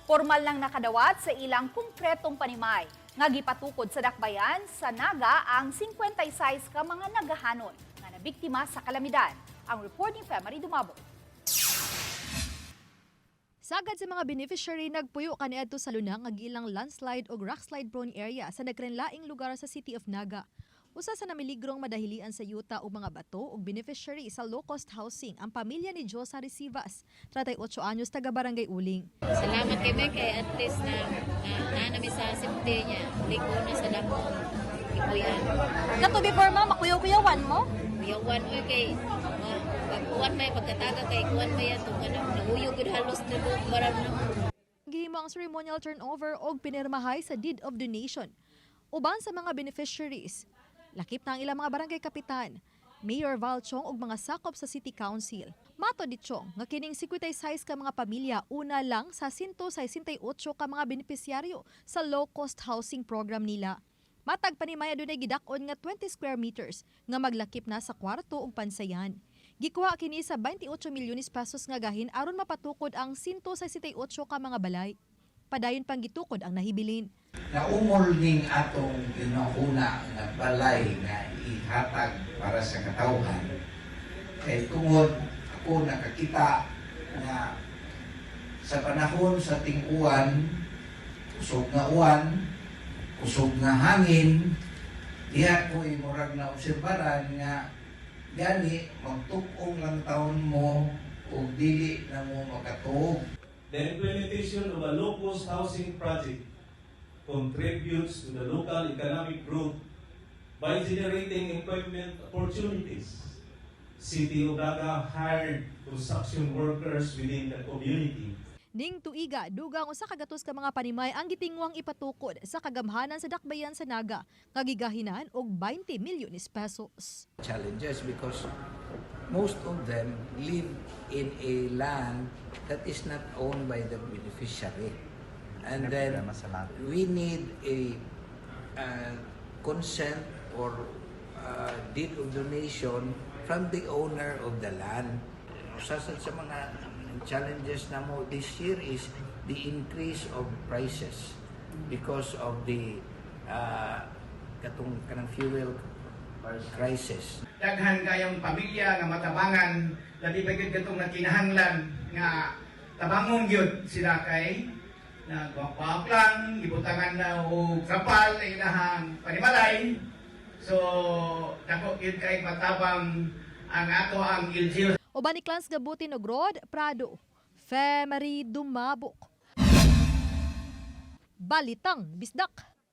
Formal nang nakadawat sa ilang konkretong panimay. Nga gipatukod sa dakbayan sa Naga ang 56 ka mga nagahanon nga nabiktima sa kalamidad. Ang report ni Femari Dumabo. Sagad sa mga beneficiary nagpuyo kaniadto sa lunang nga gilang landslide o rockslide prone area sa nagrenlaing lugar sa City of Naga. Usa sa namiligrong madahilian sa yuta o mga bato ug beneficiary sa low-cost housing ang pamilya ni Josa Recivas, 38 anyos taga Barangay Uling. Salamat kay kay at least na namin sa simte niya. Liko na sa damong ikuyan. Kato before ma makuyaw-kuyawan mo? Kuyawan mo kay pagkuwan may pagkataga kay kuwan may atong nahuyog gud halos na buong barang na. Gihimo ang ceremonial turnover og pinirmahay sa deed of donation. Uban sa mga beneficiaries, lakip na ang ilang mga barangay kapitan, Mayor Val Chong ug mga sakop sa City Council. Mato di Chong nga kining 56 ka mga pamilya una lang sa 168 ka mga benepisyaryo sa low-cost housing program nila. Matag panimaya dunay gidak-on nga 20 square meters nga maglakip na sa kwarto ug pansayan. Gikuha kini sa 28 milyones pesos nga gahin aron mapatukod ang 168 ka mga balay. Padayon pang gitukod ang nahibilin. Naumol ning atong ginauna nga balay nga ihatag para sa katawhan. Kay tungod ako nakakita nga sa panahon sa ting-uwan, kusog nga uwan, kusog nga hangin, diha ko murag na obserbaran nga gani magtukong lang taon mo o dili na mo makatuog. The implementation of a low-cost housing project contributes to the local economic growth by generating employment opportunities. City of Naga hired construction workers within the community. Ning tuiga, dugang usa ka gatos ka mga panimay ang gitingwang ipatukod sa kagamhanan sa dakbayan sa Naga nga gigahinan og 20 milyones pesos. Challenges because most of them live in a land that is not owned by the beneficiary. And then we need a consent or deed of donation from the owner of the land. Usasad sa mga challenges na mo this year is the increase of prices because of the kanang fuel crisis. Daghan kayong pamilya nga matabangan, dali pa gyud katong nakinahanglan nga tabangon gyud sila kay nagwak lang, ibutangan na og kapal ay ilahang panimalay. So dako gyud kay matabang ang ato ang LGU. Uban ni Clans Gabutin og Rod Prado, Femari Dumabok. Balitang Bisdak.